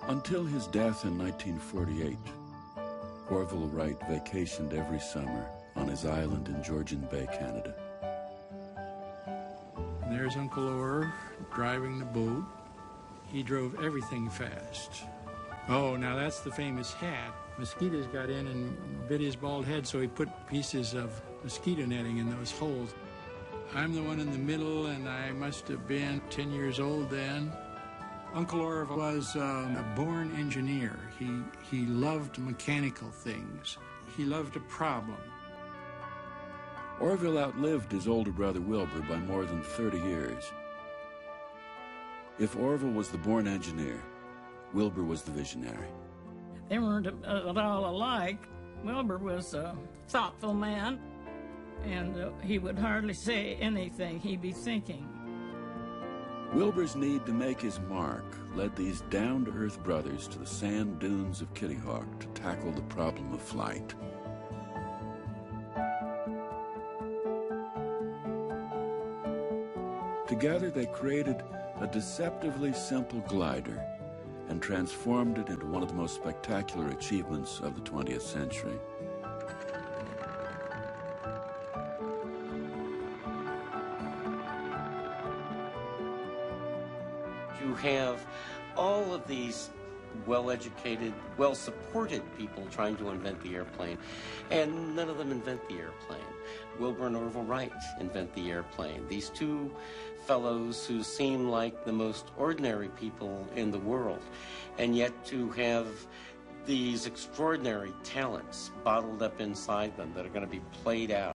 Until his death in 1948, Orville Wright vacationed every summer on his island in Georgian Bay, Canada. There's Uncle Orv driving the boat. He drove everything fast. Oh, now that's the famous hat. Mosquitoes got in and bit his bald head, so he put pieces of mosquito netting in those holes. I'm the one in the middle, and I must have been 10 years old then. Uncle Orv was a born engineer. He loved mechanical things. He loved a problem. Orville outlived his older brother Wilbur by more than 30 years. If Orville was the born engineer, Wilbur was the visionary. They weren't at all alike. Wilbur was a thoughtful man, and he would hardly say anything. He'd be thinking. Wilbur's need to make his mark led these down-to-earth brothers to the sand dunes of Kitty Hawk to tackle the problem of flight. Together they created a deceptively simple glider and transformed it into one of the most spectacular achievements of the 20th century. You have all of these well-educated, well-supported people trying to invent the airplane, and none of them invent the airplane. Wilbur and Orville Wright invent the airplane. These two fellows who seem like the most ordinary people in the world, and yet to have these extraordinary talents bottled up inside them that are going to be played out.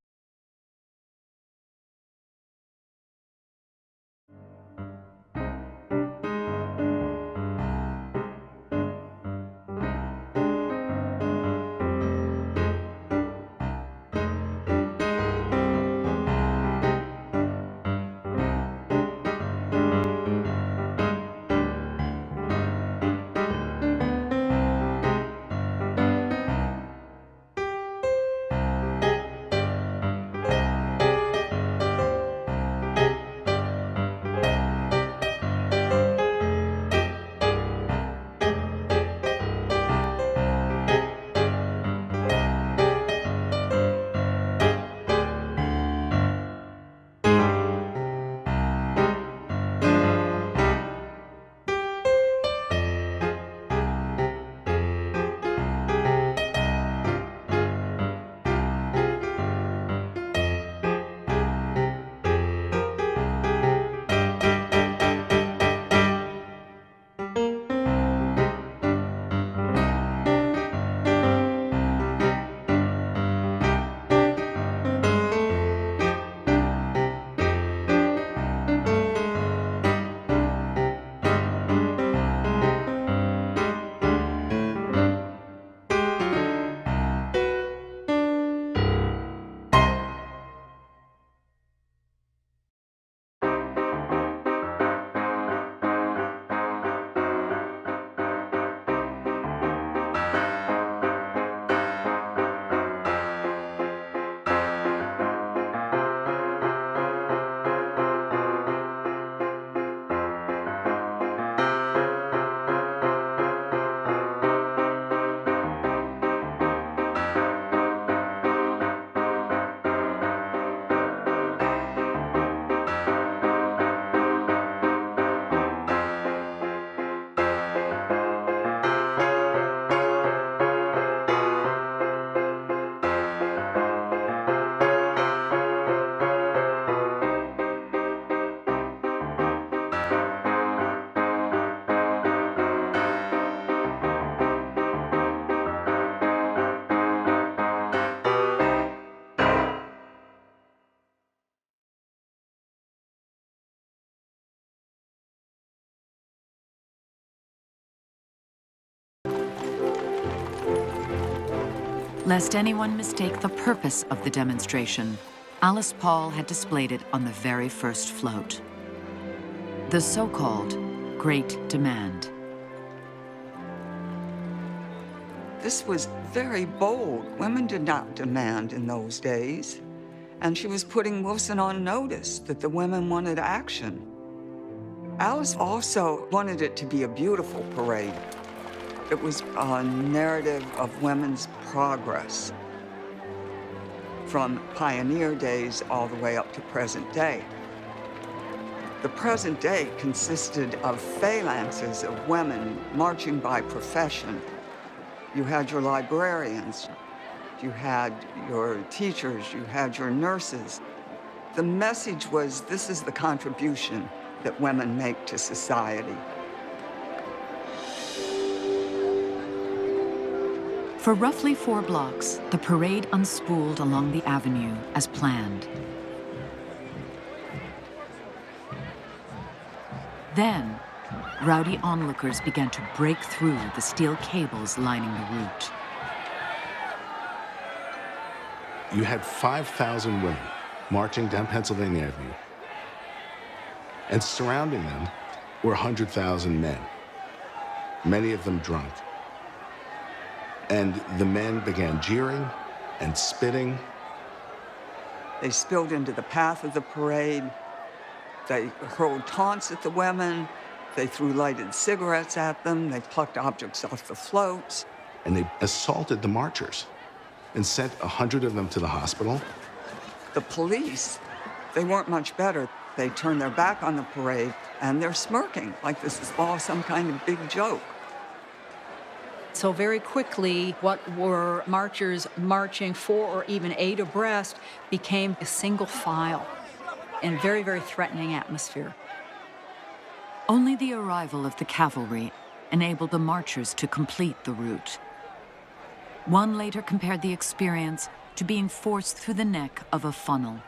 Lest anyone mistake the purpose of the demonstration, Alice Paul had displayed it on the very first float. The so-called Great Demand. This was very bold. Women did not demand in those days. And she was putting Wilson on notice that the women wanted action. Alice also wanted it to be a beautiful parade. It was a narrative of women's progress from pioneer days all the way up to present day. The present day consisted of phalanxes of women marching by profession. You had your librarians, you had your teachers, you had your nurses. The message was, this is the contribution that women make to society. For roughly 4 blocks, the parade unspooled along the avenue as planned. Then, rowdy onlookers began to break through the steel cables lining the route. You had 5,000 women marching down Pennsylvania Avenue, and surrounding them were 100,000 men, many of them drunk. And the men began jeering and spitting. They spilled into the path of the parade. They hurled taunts at the women. They threw lighted cigarettes at them. They plucked objects off the floats. And they assaulted the marchers and sent 100 of them to the hospital. The police, they weren't much better. They turned their back on the parade, and they're smirking like this is all some kind of big joke. So very quickly, what were marchers marching 4 or even 8 abreast became a single file in a very, very threatening atmosphere. Only the arrival of the cavalry enabled the marchers to complete the route. One later compared the experience to being forced through the neck of a funnel.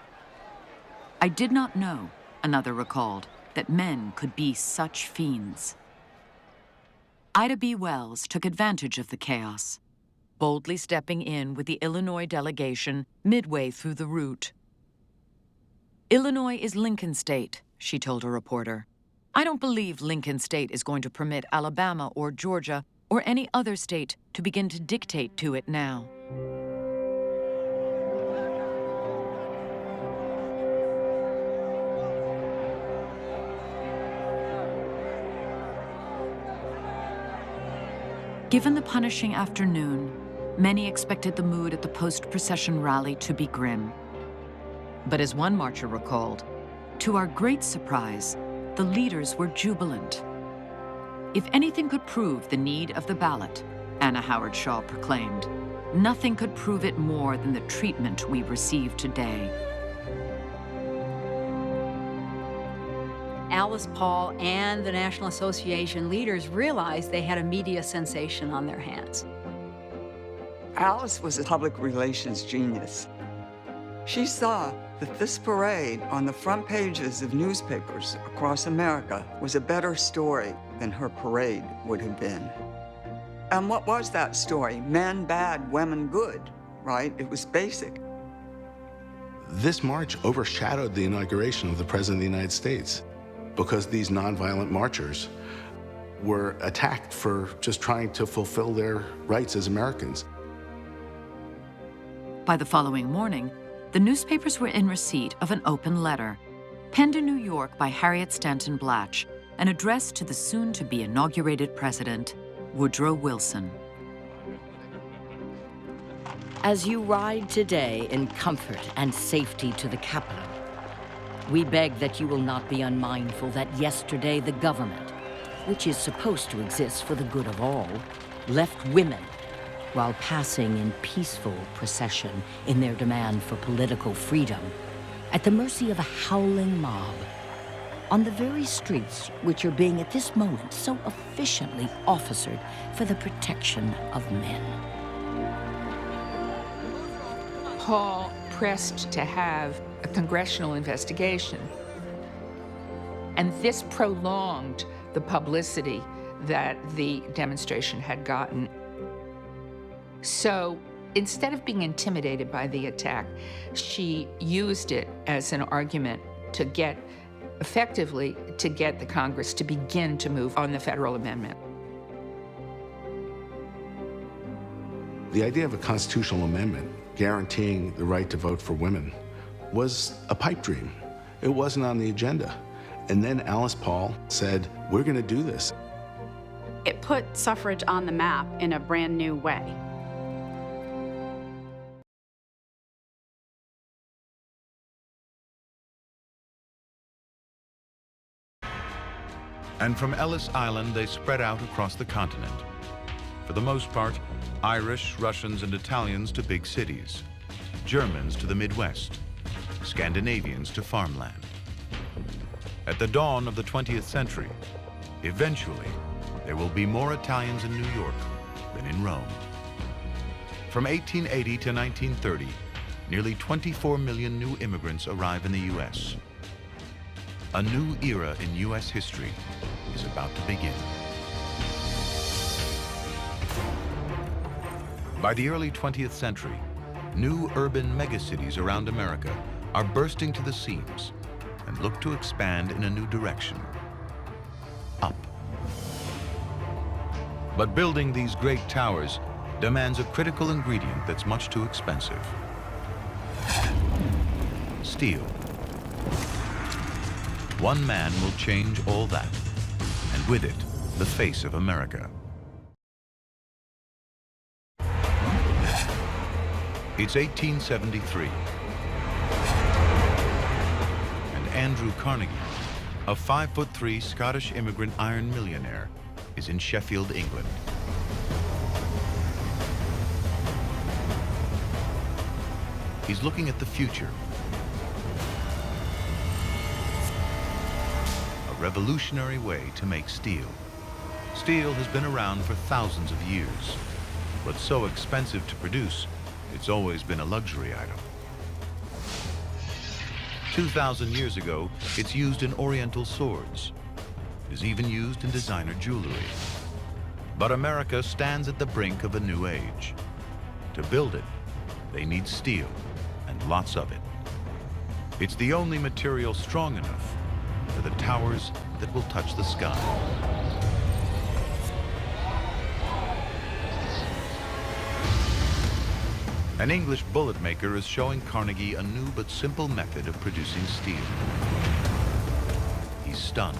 I did not know, another recalled, that men could be such fiends. Ida B. Wells took advantage of the chaos, boldly stepping in with the Illinois delegation midway through the route. "Illinois is Lincoln State," she told a reporter. "I don't believe Lincoln State is going to permit Alabama or Georgia or any other state to begin to dictate to it now." Given the punishing afternoon, many expected the mood at the post-procession rally to be grim. But as one marcher recalled, to our great surprise, the leaders were jubilant. If anything could prove the need of the ballot, Anna Howard Shaw proclaimed, nothing could prove it more than the treatment we receive today. Alice Paul and the National Association leaders realized they had a media sensation on their hands. Alice was a public relations genius. She saw that this parade on the front pages of newspapers across America was a better story than her parade would have been. And what was that story? Men bad, women good, right? It was basic. This march overshadowed the inauguration of the President of the United States because these nonviolent marchers were attacked for just trying to fulfill their rights as Americans. By the following morning, the newspapers were in receipt of an open letter, penned in New York by Harriet Stanton Blatch, and addressed to the soon-to-be inaugurated president, Woodrow Wilson. As you ride today in comfort and safety to the Capitol, we beg that you will not be unmindful that yesterday the government, which is supposed to exist for the good of all, left women while passing in peaceful procession in their demand for political freedom at the mercy of a howling mob on the very streets which are being at this moment so efficiently officered for the protection of men. Paul pressed to have a congressional investigation, and this prolonged the publicity that the demonstration had gotten. So Instead of being intimidated by the attack, she used it as an argument to get the Congress to begin to move on the federal amendment. The idea of a constitutional amendment guaranteeing the right to vote for women was a pipe dream. It wasn't on the agenda. And then Alice Paul said, we're going to do this. It put suffrage on the map in a brand new way. And from Ellis Island, they spread out across the continent. For the most part, Irish, Russians, and Italians to big cities, Germans to the Midwest, Scandinavians to farmland. At the dawn of the 20th century, eventually, there will be more Italians in New York than in Rome. From 1880 to 1930, nearly 24 million new immigrants arrive in the U.S. A new era in U.S. history is about to begin. By the early 20th century, new urban megacities around America are bursting to the seams and look to expand in a new direction, up. But building these great towers demands a critical ingredient that's much too expensive: steel. One man will change all that, and with it, the face of America. It's 1873, and Andrew Carnegie, a 5'3" Scottish immigrant iron millionaire, is in Sheffield, England. He's looking at the future. A revolutionary way to make steel. Steel has been around for thousands of years, but so expensive to produce, it's always been a luxury item. 2,000 years ago, it's used in Oriental swords. It is even used in designer jewelry. But America stands at the brink of a new age. To build it, they need steel, and lots of it. It's the only material strong enough for the towers that will touch the sky. An English bullet maker is showing Carnegie a new but simple method of producing steel. He's stunned.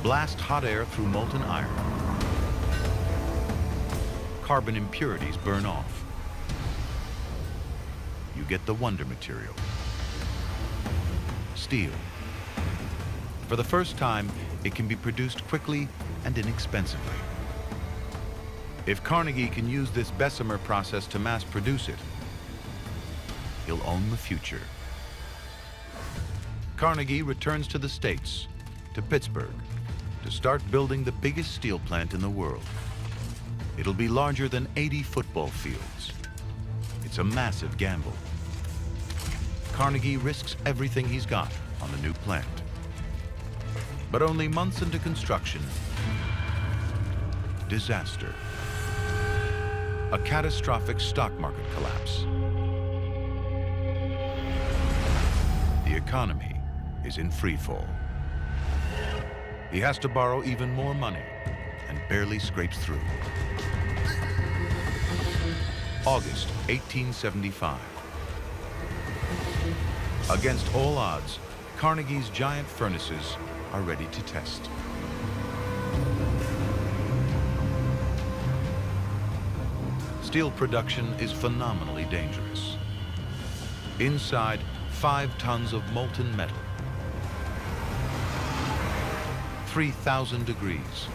Blast hot air through molten iron. Carbon impurities burn off. You get the wonder material. Steel. For the first time, it can be produced quickly and inexpensively. If Carnegie can use this Bessemer process to mass produce it, he'll own the future. Carnegie returns to the States, to Pittsburgh, to start building the biggest steel plant in the world. It'll be larger than 80 football fields. It's a massive gamble. Carnegie risks everything he's got on the new plant. But only months into construction, disaster. A catastrophic stock market collapse. The economy is in free fall. He has to borrow even more money and barely scrapes through. August 1875. Against all odds, Carnegie's giant furnaces are ready to test. Steel production is phenomenally dangerous. Inside, 5 tons of molten metal. 3,000 degrees.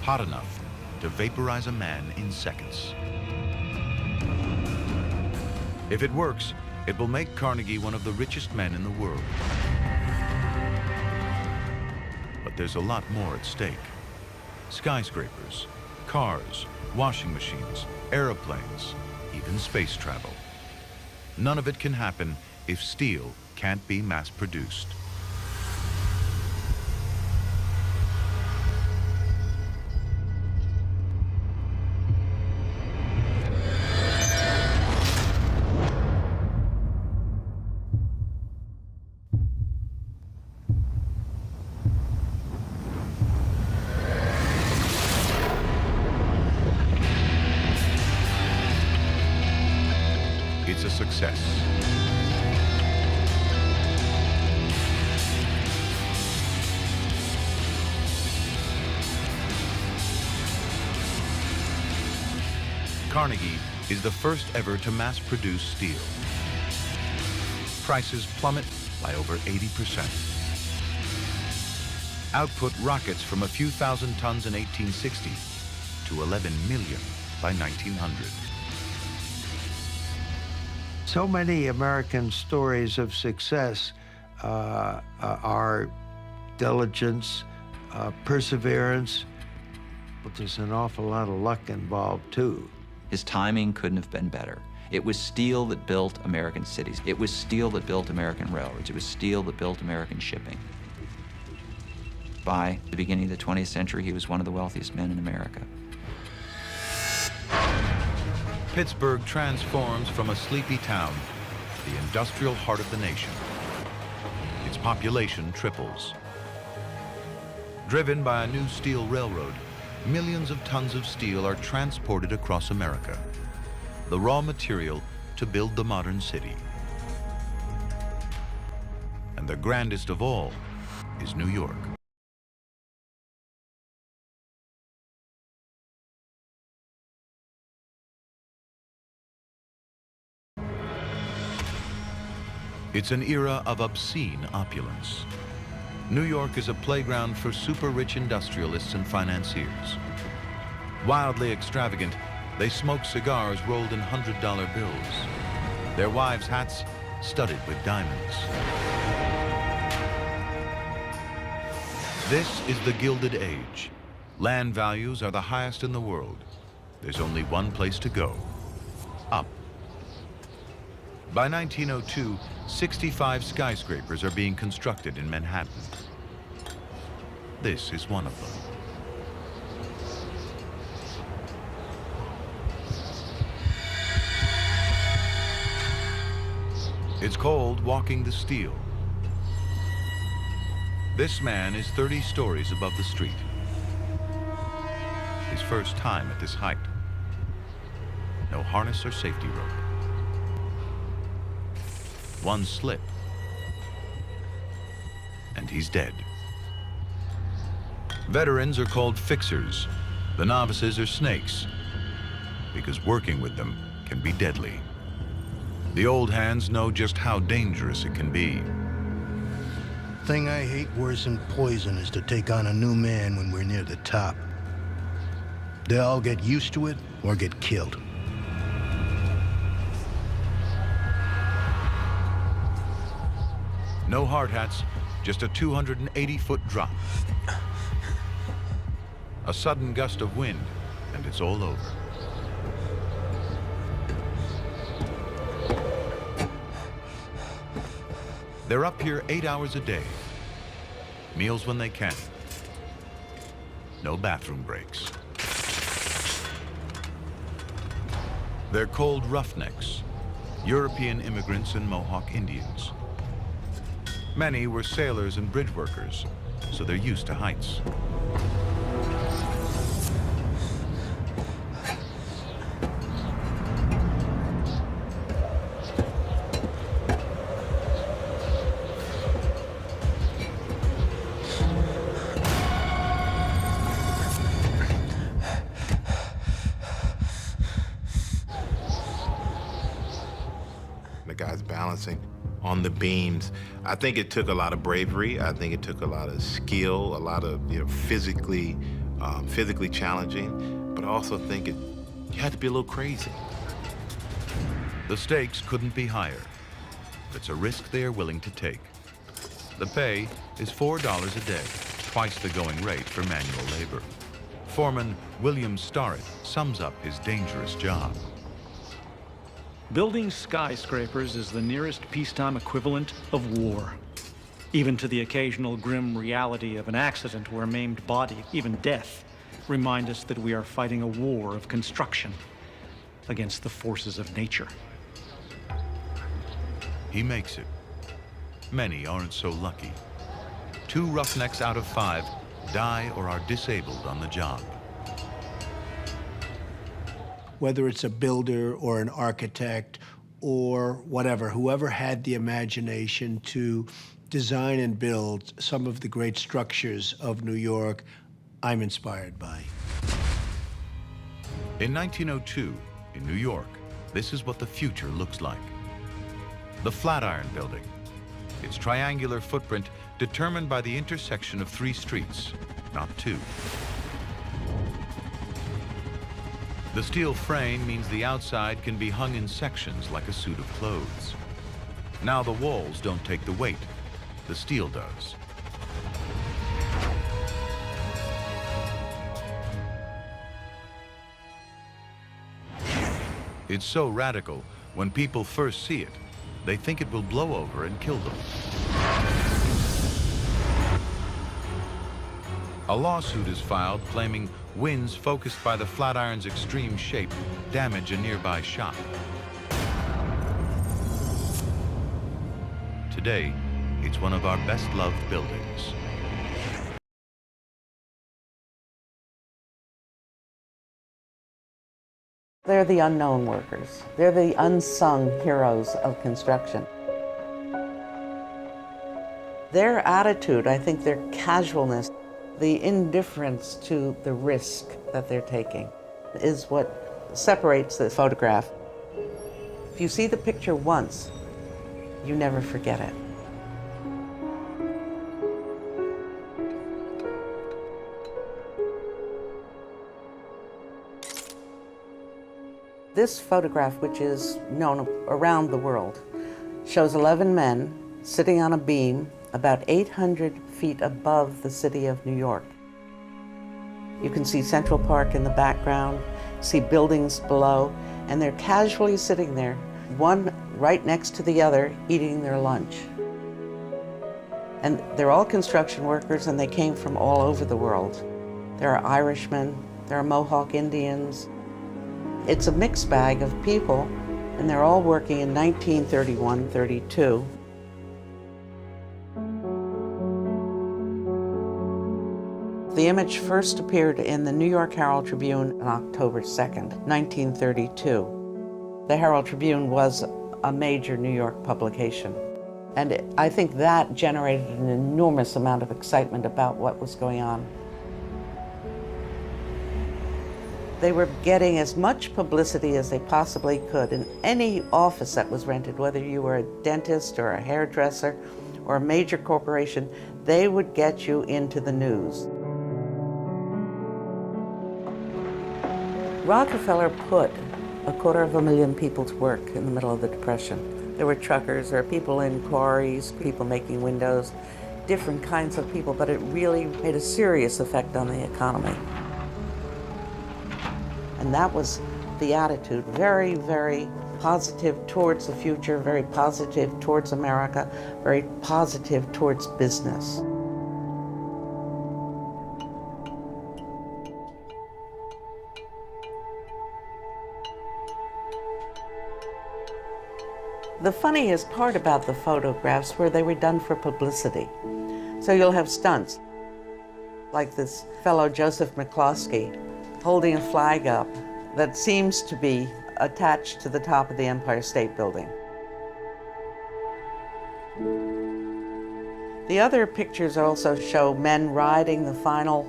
Hot enough to vaporize a man in seconds. If it works, it will make Carnegie one of the richest men in the world. But there's a lot more at stake. Skyscrapers, cars, washing machines, airplanes, even space travel. None of it can happen if steel can't be mass-produced. it's a success. Carnegie is the first ever to mass-produce steel. Prices plummet by over 80%. Output rockets from a few thousand tons in 1860 to 11 million by 1900. So many American stories of success are diligence, perseverance, but there's an awful lot of luck involved too. His timing couldn't have been better. It was steel that built American cities. It was steel that built American railroads. It was steel that built American shipping. By the beginning of the 20th century, he was one of the wealthiest men in America. Pittsburgh transforms from a sleepy town to the industrial heart of the nation. Its population triples. Driven by a new steel railroad, millions of tons of steel are transported across America, the raw material to build the modern city. And the grandest of all is New York. It's an era of obscene opulence. New York is a playground for super-rich industrialists and financiers. Wildly extravagant, they smoke cigars rolled in $100 bills. Their wives' hats studded with diamonds. This is the Gilded Age. Land values are the highest in the world. There's only one place to go: up. By 1902, 65 skyscrapers are being constructed in Manhattan. This is one of them. It's called walking the steel. This man is 30 stories above the street. His first time at this height. No harness or safety rope. One slip, and he's dead. Veterans are called fixers. The novices are snakes, because working with them can be deadly. The old hands know just how dangerous it can be. Thing I hate worse than poison is to take on a new man when we're near the top. They all get used to it or get killed. No hard hats, just a 280-foot drop. A sudden gust of wind, and it's all over. They're up here 8 hours a day. Meals when they can. No bathroom breaks. They're called roughnecks, European immigrants and Mohawk Indians. Many were sailors and bridge workers, so they're used to heights. The guy's balancing on the beams. I think it took a lot of bravery. I think it took a lot of skill, a lot of physically challenging. But I also think you had to be a little crazy. The stakes couldn't be higher. It's a risk they are willing to take. The pay is $4 a day, twice the going rate for manual labor. Foreman William Starrett sums up his dangerous job. Building skyscrapers is the nearest peacetime equivalent of war. Even to the occasional grim reality of an accident or a maimed body, even death, remind us that we are fighting a war of construction against the forces of nature. He makes it. Many aren't so lucky. 2 roughnecks out of 5 die or are disabled on the job. Whether it's a builder or an architect or whatever, whoever had the imagination to design and build some of the great structures of New York, I'm inspired by. In 1902, in New York, this is what the future looks like. The Flatiron Building, its triangular footprint determined by the intersection of 3 streets, not 2. The steel frame means the outside can be hung in sections like a suit of clothes. Now the walls don't take the weight, the steel does. It's so radical, when people first see it, they think it will blow over and kill them. A lawsuit is filed claiming winds focused by the Flatiron's extreme shape damage a nearby shop. Today, it's one of our best-loved buildings. They're the unknown workers. They're the unsung heroes of construction. Their attitude, I think their casualness, the indifference to the risk that they're taking is what separates the photograph. If you see the picture once, you never forget it. This photograph, which is known around the world, shows 11 men sitting on a beam about 800 feet above the city of New York. You can see Central Park in the background, see buildings below, and they're casually sitting there, one right next to the other, eating their lunch. And they're all construction workers, and they came from all over the world. There are Irishmen, there are Mohawk Indians. It's a mixed bag of people, and they're all working in 1931-32. The image first appeared in the New York Herald Tribune on October 2nd, 1932. The Herald Tribune was a major New York publication, and I think that generated an enormous amount of excitement about what was going on. They were getting as much publicity as they possibly could in any office that was rented, whether you were a dentist or a hairdresser or a major corporation, they would get you into the news. Rockefeller put 250,000 people to work in the middle of the Depression. There were truckers, there were people in quarries, people making windows, different kinds of people, but it really made a serious effect on the economy. And that was the attitude, very, very positive towards the future, very positive towards America, very positive towards business. The funniest part about the photographs were they were done for publicity. So you'll have stunts, like this fellow Joseph McCloskey holding a flag up that seems to be attached to the top of the Empire State Building. The other pictures also show men riding the final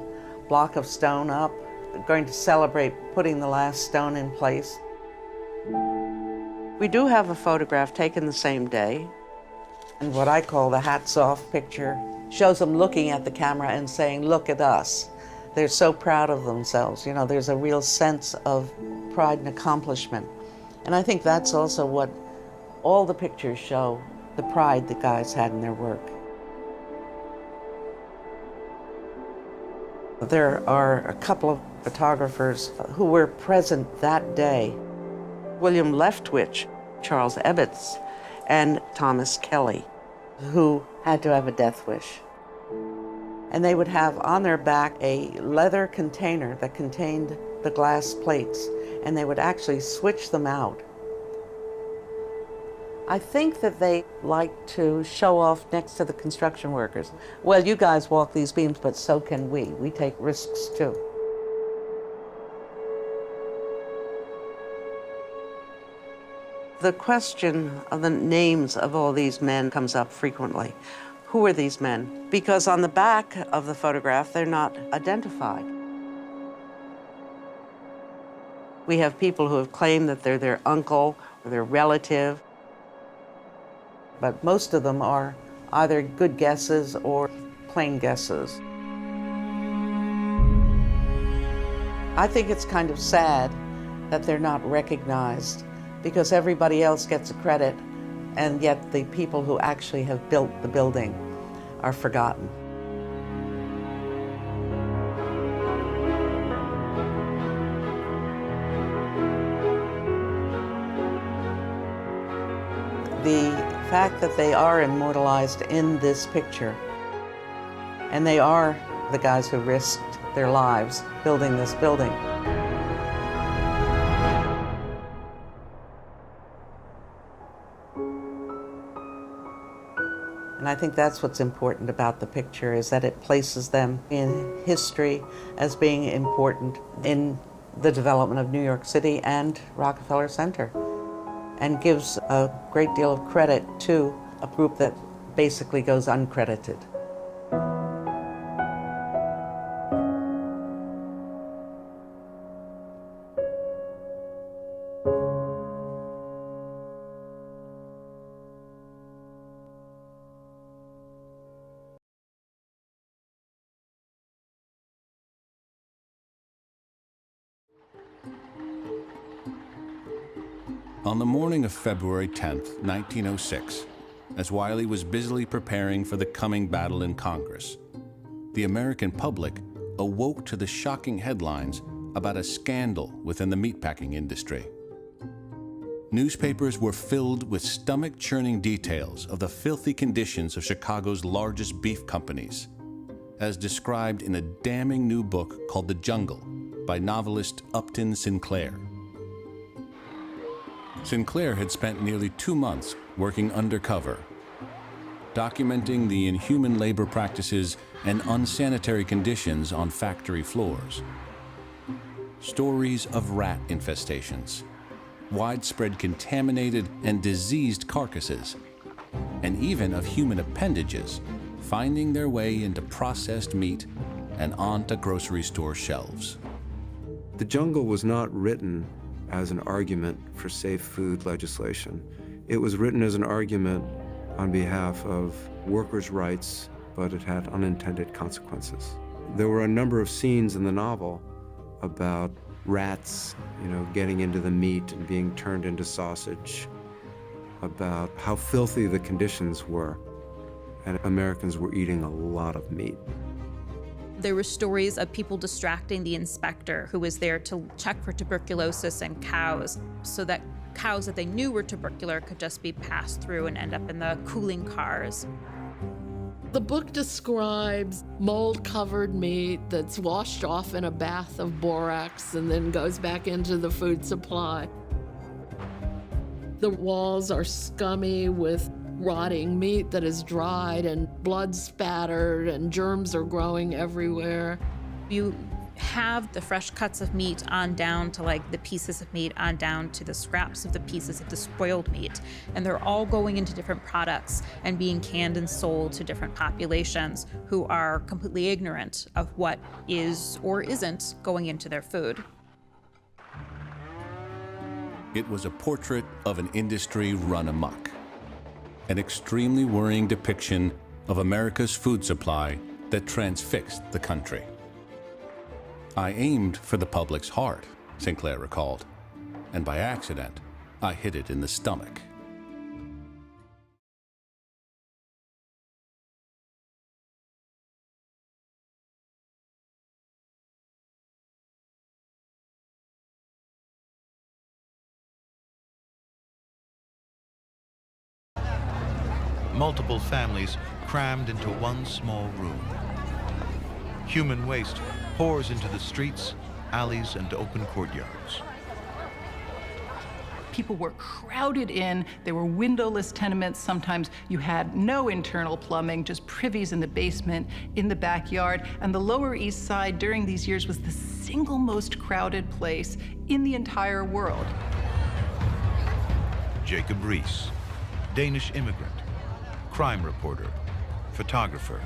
block of stone up, going to celebrate putting the last stone in place. We do have a photograph taken the same day, and what I call the hats off picture shows them looking at the camera and saying, "Look at us." They're so proud of themselves. You know, there's a real sense of pride and accomplishment. And I think that's also what all the pictures show, the pride the guys had in their work. There are a couple of photographers who were present that day. William Leftwich, Charles Ebbets, and Thomas Kelly, who had to have a death wish. And they would have on their back a leather container that contained the glass plates, and they would actually switch them out. I think that they like to show off next to the construction workers. Well, you guys walk these beams, but so can we. We take risks too. The question of the names of all these men comes up frequently. Who are these men? Because on the back of the photograph, they're not identified. We have people who have claimed that they're their uncle or their relative, but most of them are either good guesses or plain guesses. I think it's kind of sad that they're not recognized because everybody else gets a credit, and yet the people who actually have built the building are forgotten. The fact that they are immortalized in this picture, and they are the guys who risked their lives building this building. And I think that's what's important about the picture, is that it places them in history as being important in the development of New York City and Rockefeller Center, and gives a great deal of credit to a group that basically goes uncredited. On the morning of February 10th, 1906, as Wiley was busily preparing for the coming battle in Congress, the American public awoke to the shocking headlines about a scandal within the meatpacking industry. Newspapers were filled with stomach-churning details of the filthy conditions of Chicago's largest beef companies, as described in a damning new book called The Jungle by novelist Upton Sinclair. Sinclair had spent nearly 2 months working undercover, documenting the inhuman labor practices and unsanitary conditions on factory floors. Stories of rat infestations, widespread contaminated and diseased carcasses, and even of human appendages finding their way into processed meat and onto grocery store shelves. The Jungle was not written as an argument for safe food legislation. It was written as an argument on behalf of workers' rights, but it had unintended consequences. There were a number of scenes in the novel about rats, getting into the meat and being turned into sausage, about how filthy the conditions were, and Americans were eating a lot of meat. There were stories of people distracting the inspector who was there to check for tuberculosis in cows, so that cows that they knew were tubercular could just be passed through and end up in the cooling cars. The book describes mold-covered meat that's washed off in a bath of borax and then goes back into the food supply. The walls are scummy with rotting meat that is dried and blood spattered and germs are growing everywhere. You have the fresh cuts of meat on down to the pieces of meat on down to the scraps of the pieces of the spoiled meat. And they're all going into different products and being canned and sold to different populations who are completely ignorant of what is or isn't going into their food. It was a portrait of an industry run amok. An extremely worrying depiction of America's food supply that transfixed the country. I aimed for the public's heart, Sinclair recalled, and by accident, I hit it in the stomach. Multiple families crammed into one small room. Human waste pours into the streets, alleys, and open courtyards. People were crowded in. There were windowless tenements. Sometimes you had no internal plumbing, just privies in the basement, in the backyard. And the Lower East Side during these years was the single most crowded place in the entire world. Jacob Riis, Danish immigrant, crime reporter, photographer.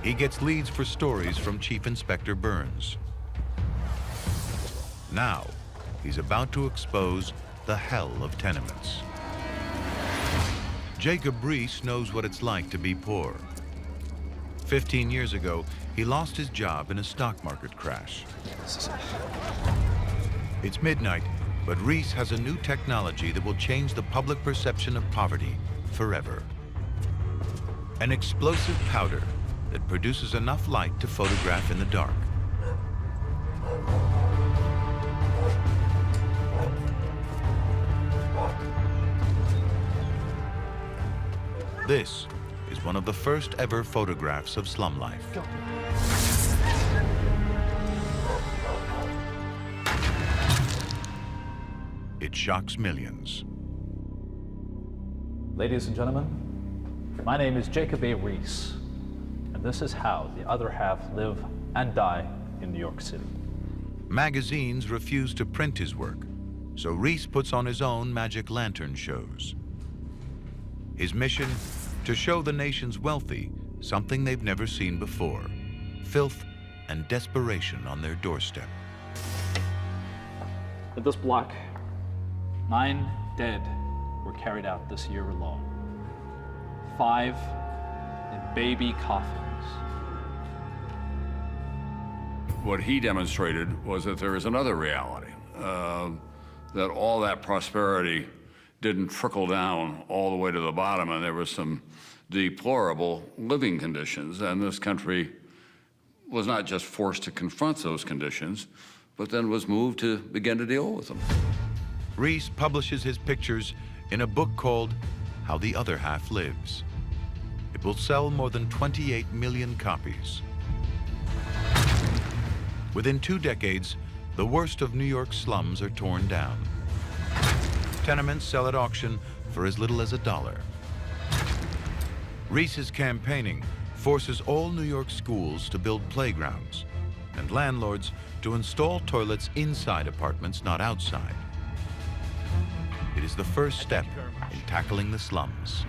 He gets leads for stories from Chief Inspector Burns. Now, he's about to expose the hell of tenements. Jacob Riis knows what it's like to be poor. 15 years ago, he lost his job in a stock market crash. It's midnight, but Riis has a new technology that will change the public perception of poverty forever. An explosive powder that produces enough light to photograph in the dark. This is one of the first ever photographs of slum life. It shocks millions. Ladies and gentlemen, my name is Jacob A. Riis, and this is how the other half live and die in New York City. Magazines refuse to print his work, so Riis puts on his own magic lantern shows. His mission, to show the nation's wealthy something they've never seen before, filth and desperation on their doorstep. In this block, 9 dead were carried out this year alone. 5 in baby coffins. What he demonstrated was that there is another reality, that all that prosperity didn't trickle down all the way to the bottom, and there was some deplorable living conditions, and this country was not just forced to confront those conditions, but then was moved to begin to deal with them. Riis publishes his pictures in a book called How the Other Half Lives. It will sell more than 28 million copies. Within 2 decades, the worst of New York's slums are torn down. Tenements sell at auction for as little as $1. Riis's campaigning forces all New York schools to build playgrounds and landlords to install toilets inside apartments, not outside. It is the first step in tackling the slums.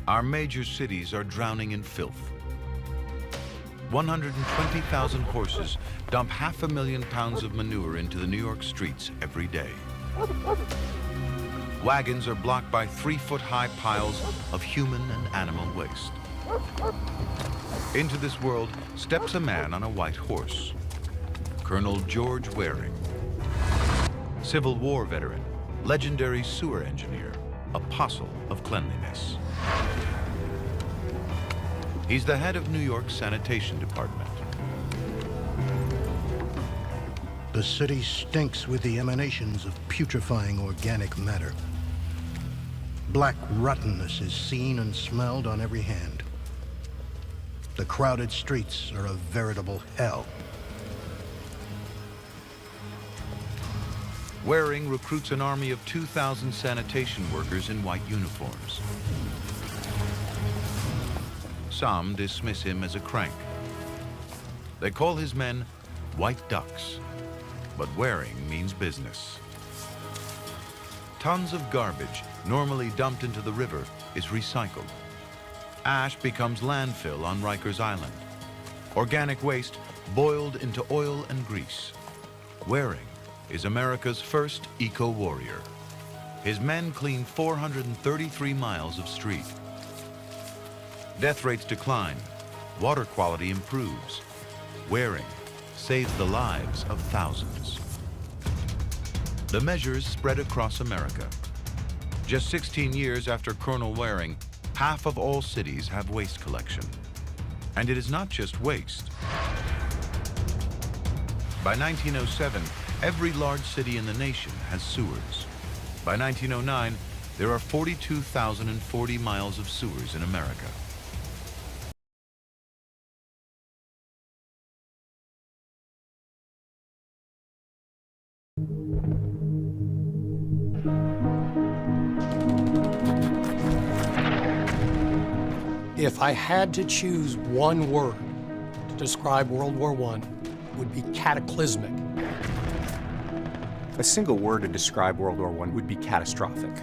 Our major cities are drowning in filth. 120,000 horses dump 500,000 pounds of manure into the New York streets every day. Wagons are blocked by 3-foot-high piles of human and animal waste. Into this world steps a man on a white horse, Colonel George Waring. Civil War veteran, legendary sewer engineer, apostle of cleanliness. He's the head of New York's sanitation department. The city stinks with the emanations of putrefying organic matter. Black rottenness is seen and smelled on every hand. The crowded streets are a veritable hell. Waring recruits an army of 2,000 sanitation workers in white uniforms. Some dismiss him as a crank. They call his men white ducks, but Waring means business. Tons of garbage, normally dumped into the river, is recycled. Ash becomes landfill on Rikers Island. Organic waste boiled into oil and grease. Waring is America's first eco-warrior. His men clean 433 miles of street. Death rates decline, water quality improves. Waring saves the lives of thousands. The measures spread across America. Just 16 years after Colonel Waring, half of all cities have waste collection. And it is not just waste. By 1907, every large city in the nation has sewers. By 1909, there are 42,040 miles of sewers in America. If I had to choose one word to describe World War I, it would be cataclysmic. A single word to describe World War I would be catastrophic.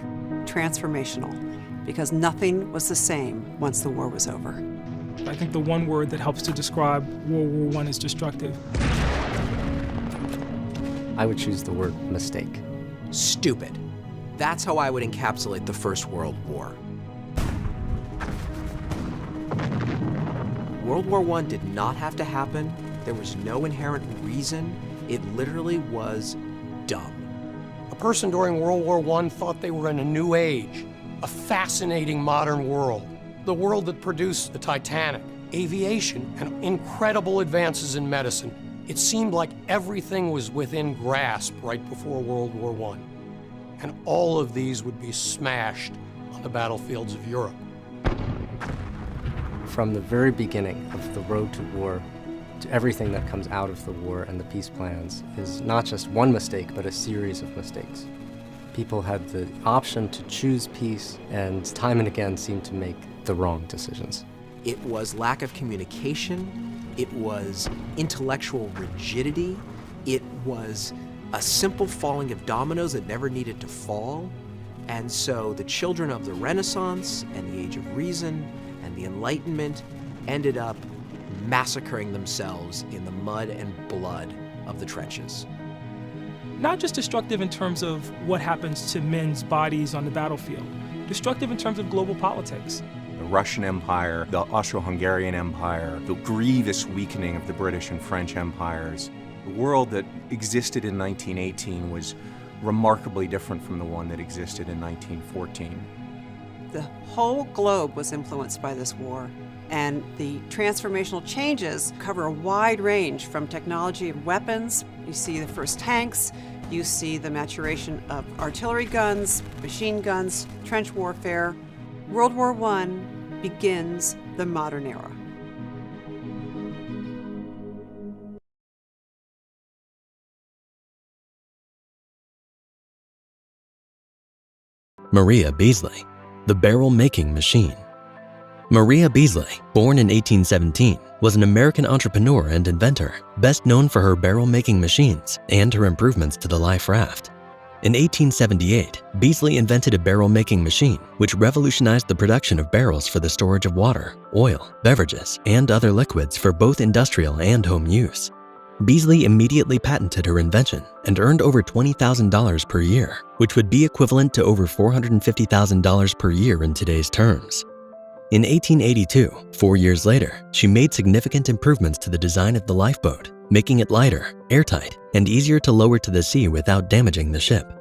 Transformational, because nothing was the same once the war was over. I think the one word that helps to describe World War I is destructive. I would choose the word mistake. Stupid. That's how I would encapsulate the First World War. World War I did not have to happen. There was no inherent reason. It literally was dumb. A person during World War I thought they were in a new age, a fascinating modern world, the world that produced the Titanic, aviation, and incredible advances in medicine. It seemed like everything was within grasp right before World War I. And all of these would be smashed on the battlefields of Europe. From the very beginning of the road to war, to everything that comes out of the war and the peace plans is not just one mistake, but a series of mistakes. People had the option to choose peace, and time and again seemed to make the wrong decisions. It was lack of communication. It was intellectual rigidity. It was a simple falling of dominoes that never needed to fall. And so the children of the Renaissance and the Age of Reason and the Enlightenment ended up massacring themselves in the mud and blood of the trenches. Not just destructive in terms of what happens to men's bodies on the battlefield, destructive in terms of global politics. The Russian Empire, the Austro-Hungarian Empire, the grievous weakening of the British and French empires. The world that existed in 1918 was remarkably different from the one that existed in 1914. The whole globe was influenced by this war, and the transformational changes cover a wide range from technology and weapons. You see the first tanks, you see the maturation of artillery guns, machine guns, trench warfare. World War I begins the modern era. Maria Beasley, the barrel-making machine. Maria Beasley, born in 1817, was an American entrepreneur and inventor, best known for her barrel-making machines and her improvements to the life raft. In 1878, Beasley invented a barrel-making machine which revolutionized the production of barrels for the storage of water, oil, beverages, and other liquids for both industrial and home use. Beasley immediately patented her invention and earned over $20,000 per year, which would be equivalent to over $450,000 per year in today's terms. In 1882, 4 years later, she made significant improvements to the design of the lifeboat, making it lighter, airtight, and easier to lower to the sea without damaging the ship.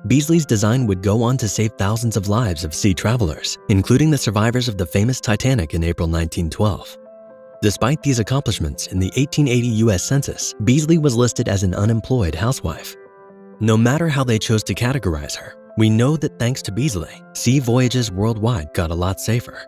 Beasley's design would go on to save thousands of lives of sea travelers, including the survivors of the famous Titanic in April 1912. Despite these accomplishments, in the 1880 U.S. Census, Beasley was listed as an unemployed housewife. No matter how they chose to categorize her, we know that thanks to Beasley, sea voyages worldwide got a lot safer.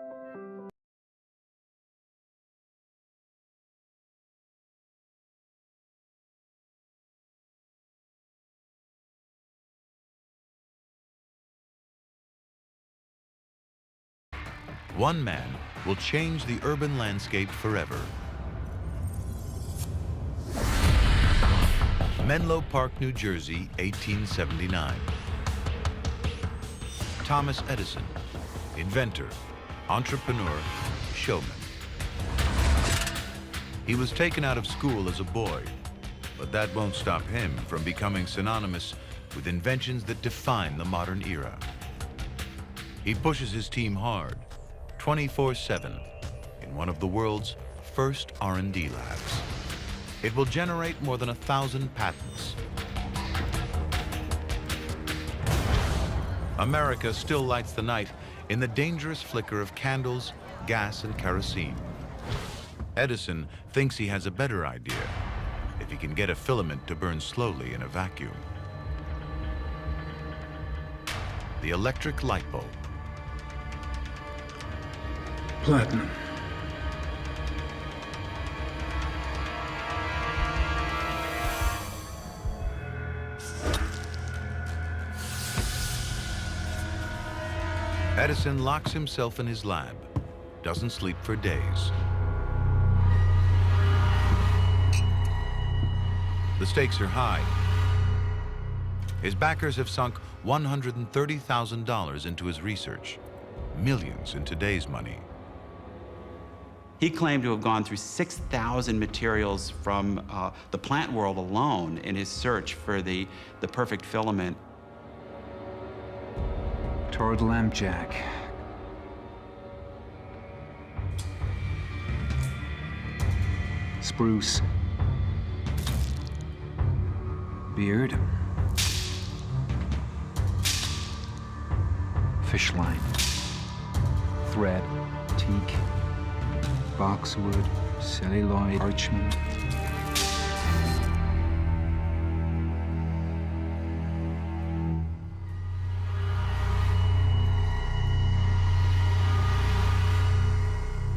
One man will change the urban landscape forever. Menlo Park, New Jersey, 1879. Thomas Edison, inventor, entrepreneur, showman. He was taken out of school as a boy, but that won't stop him from becoming synonymous with inventions that define the modern era. He pushes his team hard, 24/7, in one of the world's first R&D labs. It will generate more than 1,000 patents. America still lights the night in the dangerous flicker of candles, gas, and kerosene. Edison thinks he has a better idea if he can get a filament to burn slowly in a vacuum. The electric light bulb. Platinum. Edison locks himself in his lab, doesn't sleep for days. The stakes are high. His backers have sunk $130,000 into his research, millions in today's money. He claimed to have gone through 6,000 materials from the plant world alone in his search for the perfect filament. Torrid lampjack. Spruce. Beard. Fishline. Thread. Teak. Boxwood. Celluloid. Parchment.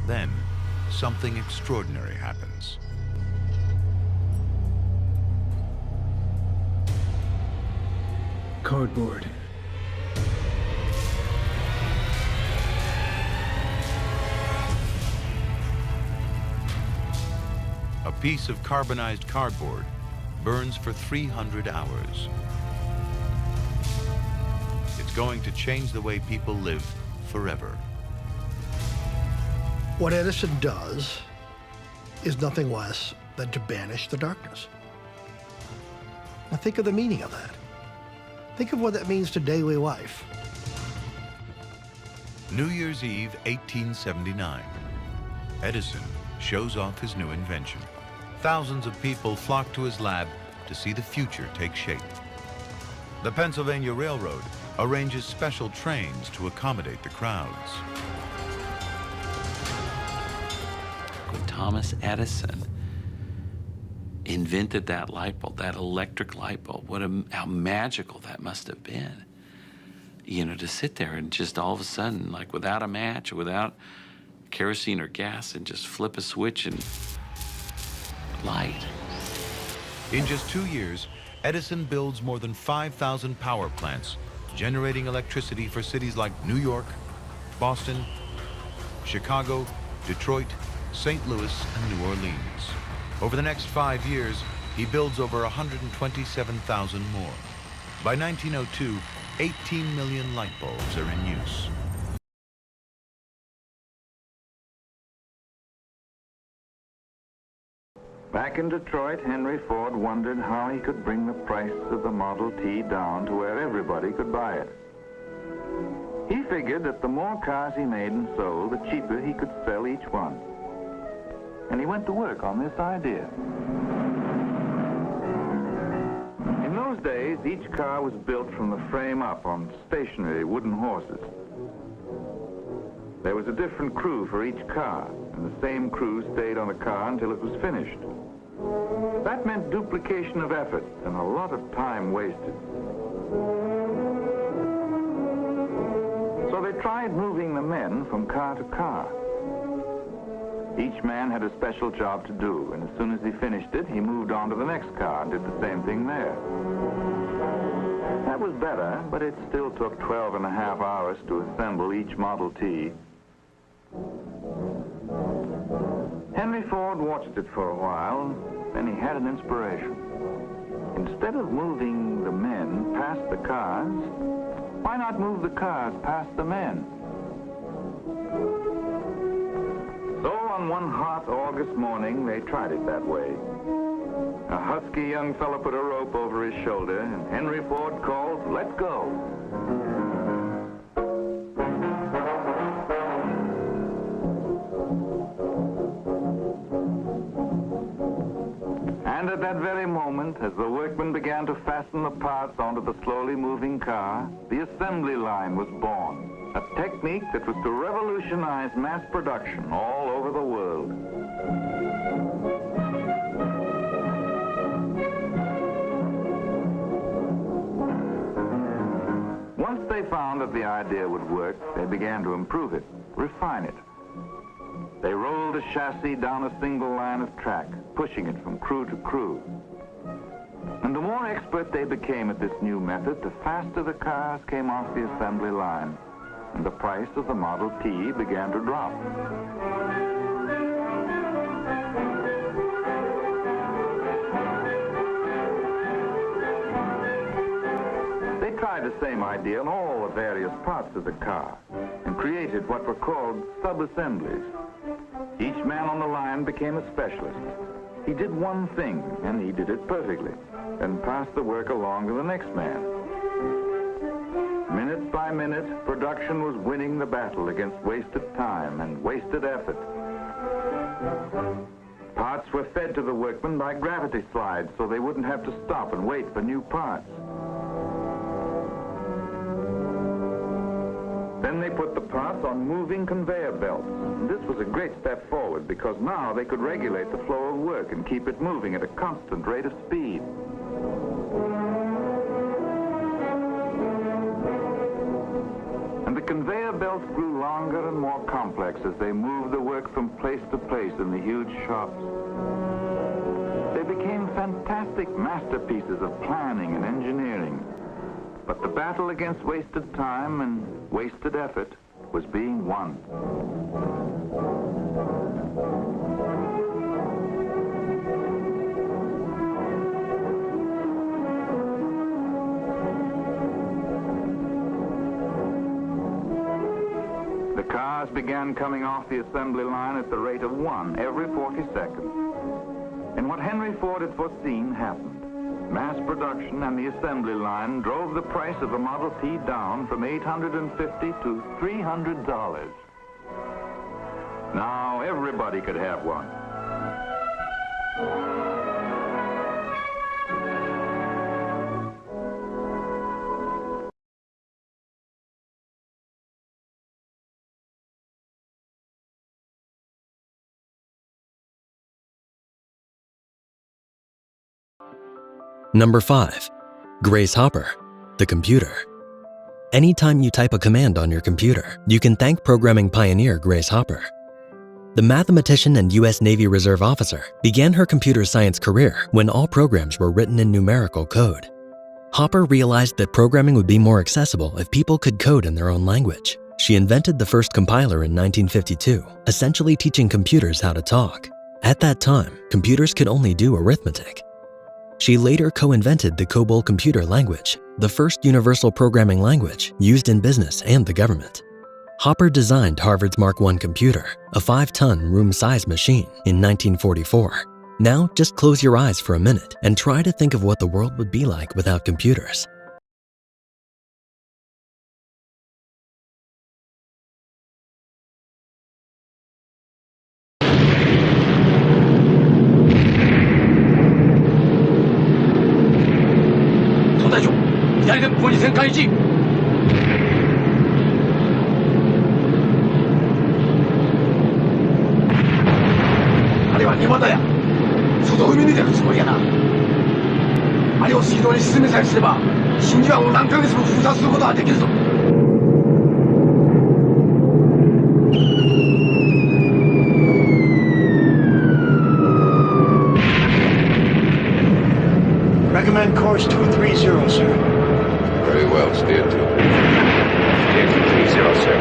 Then, something extraordinary happens. Cardboard. A piece of carbonized cardboard burns for 300 hours. It's going to change the way people live forever. What Edison does is nothing less than to banish the darkness. Now think of the meaning of that. Think of what that means to daily life. New Year's Eve, 1879. Edison shows off his new invention. Thousands of people flock to his lab to see the future take shape. The Pennsylvania Railroad arranges special trains to accommodate the crowds. When Thomas Edison invented that light bulb, that electric light bulb, how magical that must have been. You know, to sit there and just all of a sudden, like without a match, without kerosene or gas, and just flip a switch and light. In just 2 years, Edison builds more than 5,000 power plants, generating electricity for cities like New York, Boston, Chicago, Detroit, St. Louis, and New Orleans. Over the next 5 years, he builds over 127,000 more. By 1902, 18 million light bulbs are in use. Back in Detroit, Henry Ford wondered how he could bring the price of the Model T down to where everybody could buy it. He figured that the more cars he made and sold, the cheaper he could sell each one. And he went to work on this idea. In those days, each car was built from the frame up on stationary wooden horses. There was a different crew for each car, and the same crew stayed on the car until it was finished. That meant duplication of effort and a lot of time wasted. So they tried moving the men from car to car. Each man had a special job to do, and as soon as he finished it, he moved on to the next car and did the same thing there. That was better, but it still took 12.5 hours to assemble each Model T. Henry Ford watched it for a while, then he had an inspiration. Instead of moving the men past the cars, why not move the cars past the men? So on one hot August morning, they tried it that way. A husky young fellow put a rope over his shoulder, and Henry Ford called, "Let's go." And at that very moment, as the workmen began to fasten the parts onto the slowly moving car, the assembly line was born. A technique that was to revolutionize mass production all over the world. Once they found that the idea would work, they began to improve it, refine it. They rolled a chassis down a single line of track, pushing it from crew to crew. And the more expert they became at this new method, the faster the cars came off the assembly line. and the price of the Model T began to drop. They tried the same idea on all the various parts of the car and created what were called sub-assemblies. Each man on the line became a specialist. He did one thing, and he did it perfectly, and passed the work along to the next man. Minute by minute, production was winning the battle against wasted time and wasted effort. Parts were fed to the workmen by gravity slides so they wouldn't have to stop and wait for new parts. Then they put the parts on moving conveyor belts. This was a great step forward because now they could regulate the flow of work and keep it moving at a constant rate of speed. And the conveyor belts grew longer and more complex as they moved the work from place to place in the huge shops. They became fantastic masterpieces of planning and engineering. But the battle against wasted time and wasted effort was being won. The cars began coming off the assembly line at the rate of 1 every 40 seconds. And what Henry Ford had foreseen happened. Mass production and the assembly line drove the price of the Model T down from $850 to $300. Now everybody could have one. Number 5. Grace Hopper, the computer. Anytime you type a command on your computer, you can thank programming pioneer Grace Hopper. The mathematician and U.S. Navy Reserve officer began her computer science career when all programs were written in numerical code. Hopper realized that programming would be more accessible if people could code in their own language. She invented the first compiler in 1952, essentially teaching computers how to talk. At that time, computers could only do arithmetic. She later co-invented the COBOL computer language, the first universal programming language used in business and the government. Hopper designed Harvard's Mark I computer, a 5-ton room-size machine, in 1944. Now, just close your eyes for a minute and try to think of what the world would be like without computers. Recommend course 230, sir. Very well, steer 2. Steer 230, sir.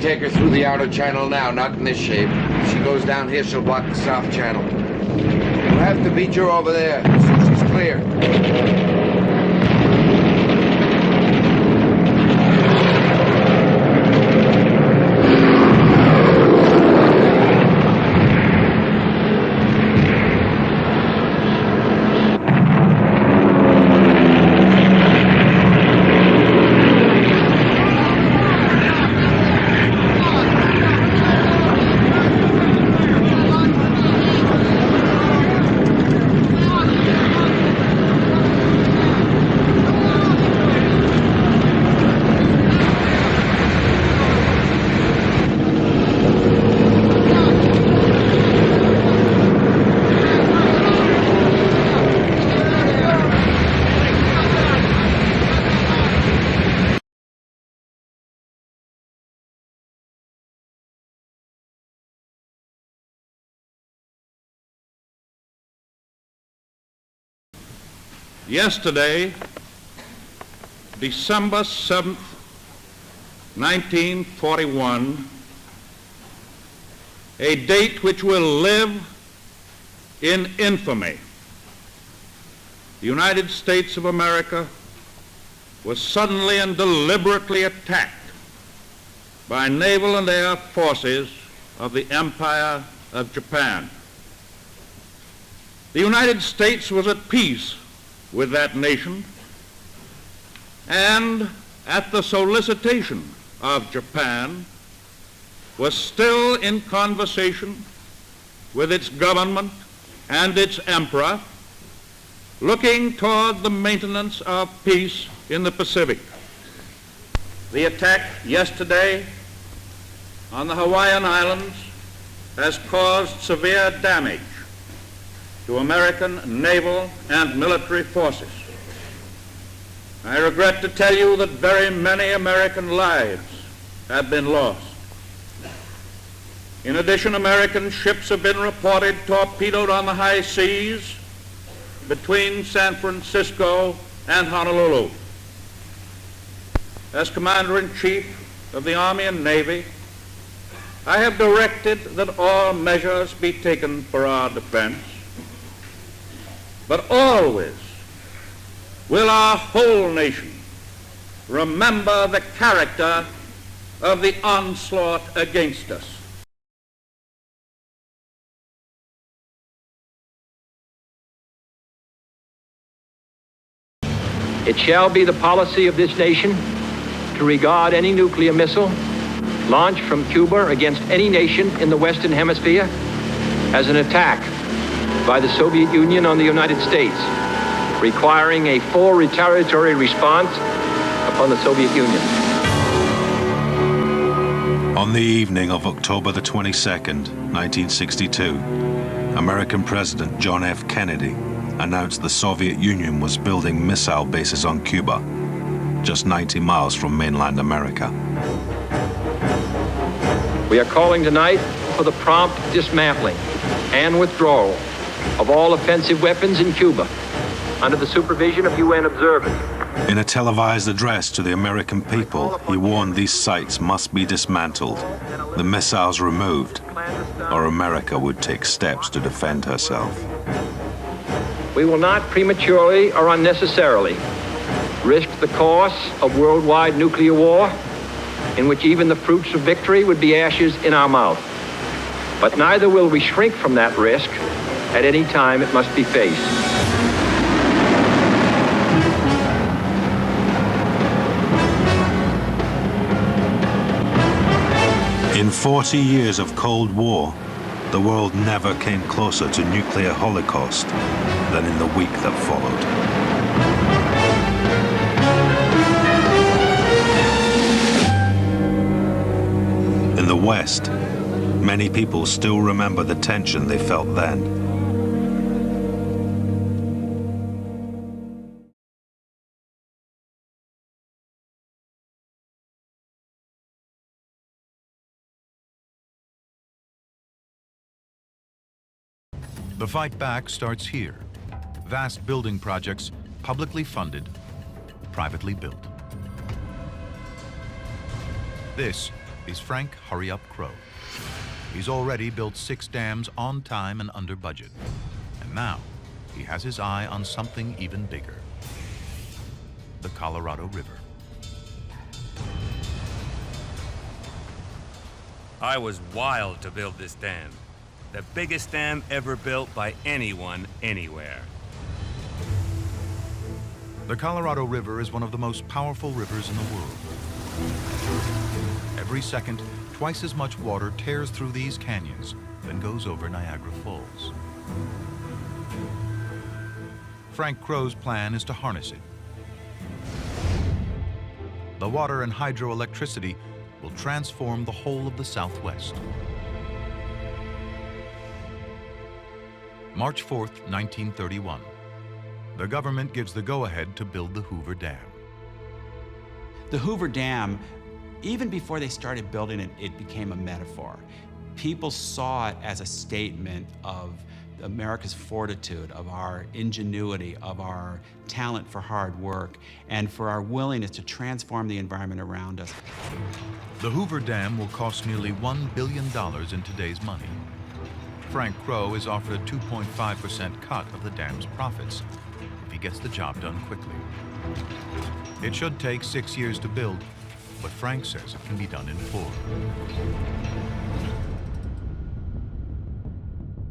take her through the outer channel now, not in this shape. If she goes down here, she'll block the south channel. We'll have to beat her over there, so she's clear. Yesterday, December 7th, 1941, a date which will live in infamy. The United States of America was suddenly and deliberately attacked by naval and air forces of the Empire of Japan. The United States was at peace with that nation, and at the solicitation of Japan was still in conversation with its government and its emperor, looking toward the maintenance of peace in the Pacific. The attack yesterday on the Hawaiian Islands has caused severe damage to American naval and military forces. I regret to tell you that very many American lives have been lost. In addition, American ships have been reported torpedoed on the high seas between San Francisco and Honolulu. As Commander-in-Chief of the Army and Navy, I have directed that all measures be taken for our defense. But always will our whole nation remember the character of the onslaught against us. It shall be the policy of this nation to regard any nuclear missile launched from Cuba against any nation in the Western Hemisphere as an attack by the Soviet Union on the United States, requiring a full retaliatory response upon the Soviet Union. On the evening of October the 22nd, 1962, American President John F. Kennedy announced the Soviet Union was building missile bases on Cuba, just 90 miles from mainland America. We are calling tonight for the prompt dismantling and withdrawal of all offensive weapons in Cuba under the supervision of UN observers. In a televised address to the American people, he warned these sites must be dismantled, the missiles removed, or America would take steps to defend herself. We will not prematurely or unnecessarily risk the course of worldwide nuclear war, in which even the fruits of victory would be ashes in our mouth. But neither will we shrink from that risk at any time it must be faced. In 40 years of Cold War, the world never came closer to nuclear holocaust than in the week that followed. In the West, many people still remember the tension they felt then. The fight back starts here. Vast building projects, publicly funded, privately built. This is Frank Hurry Up Crow. He's already built 6 dams on time and under budget. And now he has his eye on something even bigger: the Colorado River. I was wild to build this dam. The biggest dam ever built by anyone, anywhere. The Colorado River is one of the most powerful rivers in the world. Every second, twice as much water tears through these canyons than goes over Niagara Falls. Frank Crow's plan is to harness it. The water and hydroelectricity will transform the whole of the Southwest. March 4th, 1931. The government gives the go-ahead to build the Hoover Dam. The Hoover Dam, even before they started building it, it became a metaphor. People saw it as a statement of America's fortitude, of our ingenuity, of our talent for hard work, and for our willingness to transform the environment around us. The Hoover Dam will cost nearly $1 billion in today's money. Frank Crow is offered a 2.5% cut of the dam's profits if he gets the job done quickly. It should take 6 years to build, but Frank says it can be done in 4.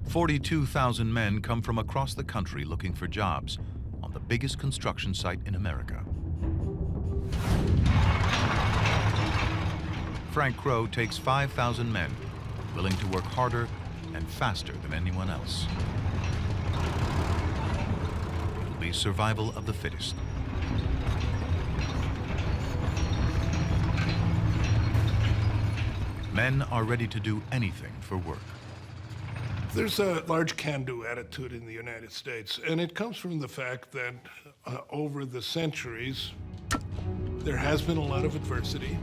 42,000 men come from across the country looking for jobs on the biggest construction site in America. Frank Crow takes 5,000 men willing to work harder and faster than anyone else. It'll be survival of the fittest. Men are ready to do anything for work. There's a large can-do attitude in the United States, and it comes from the fact that over the centuries, there has been a lot of adversity,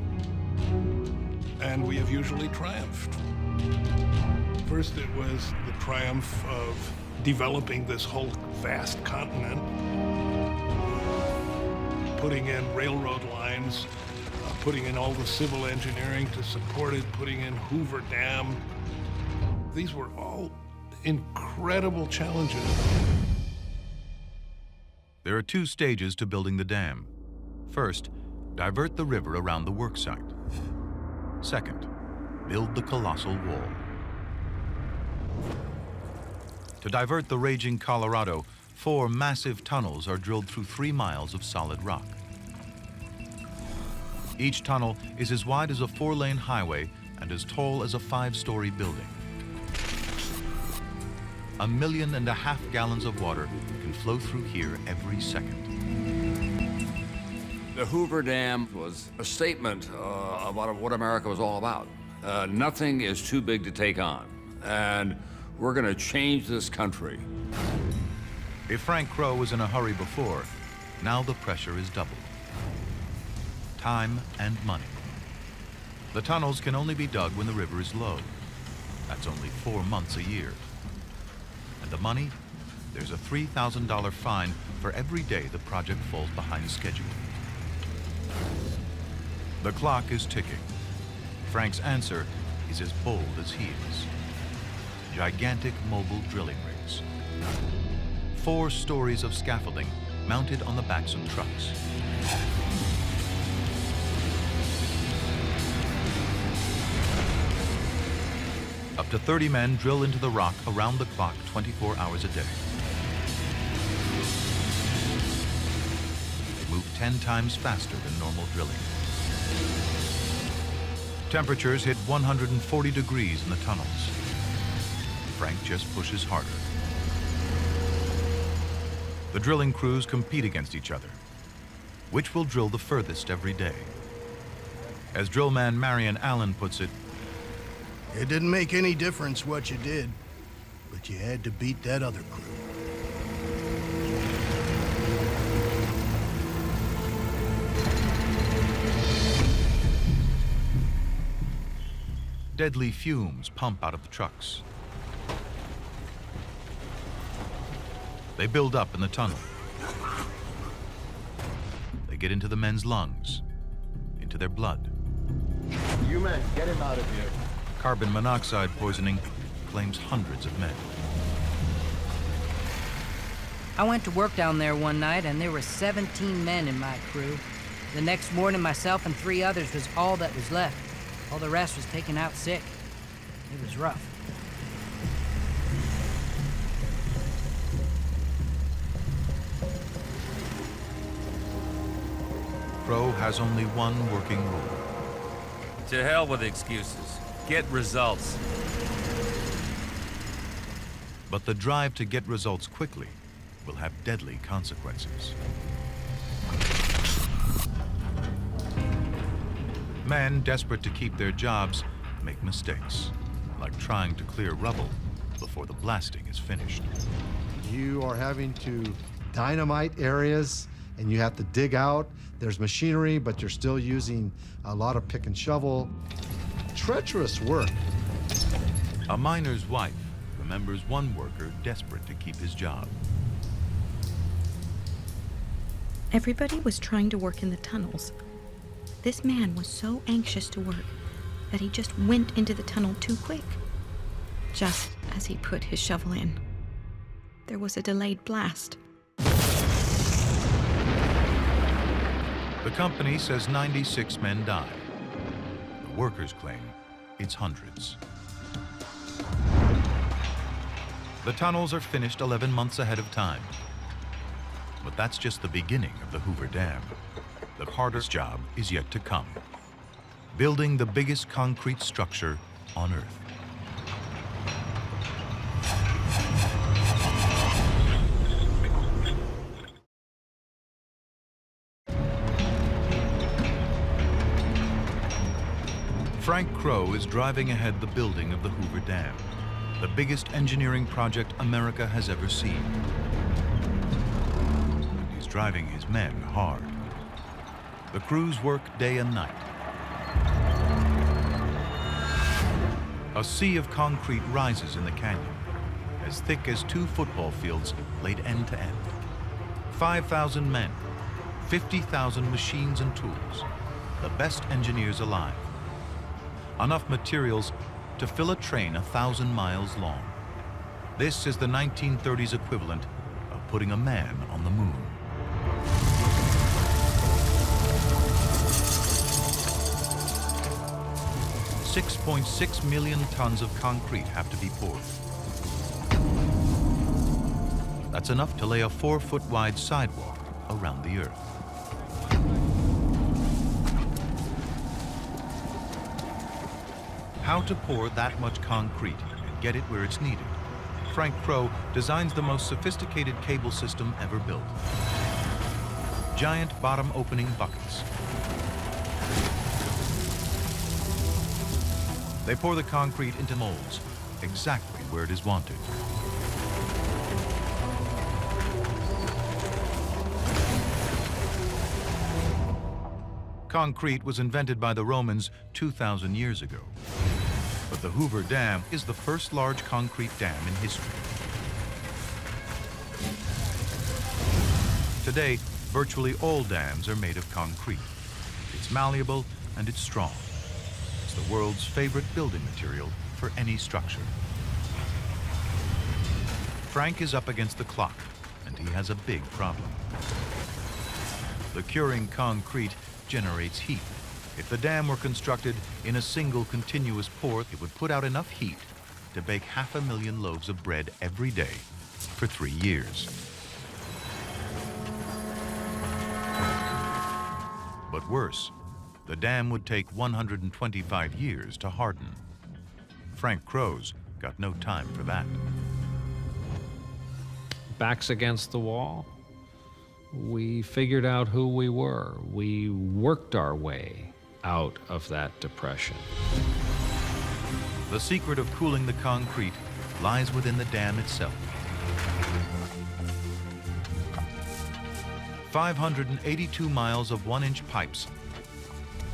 and we have usually triumphed. First, it was the triumph of developing this whole vast continent, putting in railroad lines, putting in all the civil engineering to support it, putting in Hoover Dam. These were all incredible challenges. There are 2 stages to building the dam. First, divert the river around the work site. Second, build the colossal wall. To divert the raging Colorado, 4 massive tunnels are drilled through 3 miles of solid rock. Each tunnel is as wide as a 4-lane highway and as tall as a 5-story building. 1.5 million gallons of water can flow through here every second. The Hoover Dam was a statement about what America was all about. Nothing is too big to take on, and we're going to change this country. If Frank Crow was in a hurry before, now the pressure is doubled. Time and money. The tunnels can only be dug when the river is low. That's only 4 months a year. And the money? There's a $3,000 fine for every day the project falls behind schedule. The clock is ticking. Frank's answer is as bold as he is. Gigantic mobile drilling rigs. 4 stories of scaffolding mounted on the backs of trucks. Up to 30 men drill into the rock around the clock 24 hours a day. They move 10 times faster than normal drilling. Temperatures hit 140 degrees in the tunnels. Frank just pushes harder. The drilling crews compete against each other. Which will drill the furthest every day? As drillman Marion Allen puts it, it didn't make any difference what you did, but you had to beat that other crew. Deadly fumes pump out of the trucks. They build up in the tunnel. They get into the men's lungs, into their blood. You men, get him out of here. Carbon monoxide poisoning claims hundreds of men. I went to work down there one night, and there were 17 men in my crew. The next morning, myself and 3 others was all that was left. All the rest was taken out sick. It was rough. Crow has only one working rule. To hell with excuses. Get results. But the drive to get results quickly will have deadly consequences. Men desperate to keep their jobs make mistakes, like trying to clear rubble before the blasting is finished. You are having to dynamite areas, and you have to dig out. There's machinery, but you're still using a lot of pick and shovel. Treacherous work. A miner's wife remembers one worker desperate to keep his job. Everybody was trying to work in the tunnels. This man was so anxious to work that he just went into the tunnel too quick. Just as he put his shovel in, there was a delayed blast. The company says 96 men died. The workers claim it's hundreds. The tunnels are finished 11 months ahead of time. But that's just the beginning of the Hoover Dam. The hardest job is yet to come. Building the biggest concrete structure on Earth. Frank Crow is driving ahead the building of the Hoover Dam, the biggest engineering project America has ever seen. And he's driving his men hard. The crews work day and night. A sea of concrete rises in the canyon, as thick as 2 football fields laid end to end. 5,000 men, 50,000 machines and tools, the best engineers alive. Enough materials to fill a train 1,000 miles long. This is the 1930s equivalent of putting a man on the moon. $6.6 million tons of concrete have to be poured. That's enough to lay a 4-foot wide sidewalk around the Earth. How to pour that much concrete and get it where it's needed. Frank Crow designs the most sophisticated cable system ever built. Giant bottom opening buckets. They pour the concrete into molds, exactly where it is wanted. Concrete was invented by the Romans 2,000 years ago. But the Hoover Dam is the first large concrete dam in history. Today, virtually all dams are made of concrete. It's malleable and it's strong. It's the world's favorite building material for any structure. Frank is up against the clock, and he has a big problem. The curing concrete generates heat. If the dam were constructed in a single continuous pour, it would put out enough heat to bake 500,000 loaves of bread every day for 3 years. But worse, the dam would take 125 years to harden. Frank Crow's got no time for that. Backs against the wall. We figured out who we were. We worked our way out of that depression. The secret of cooling the concrete lies within the dam itself. 582 miles of 1-inch pipes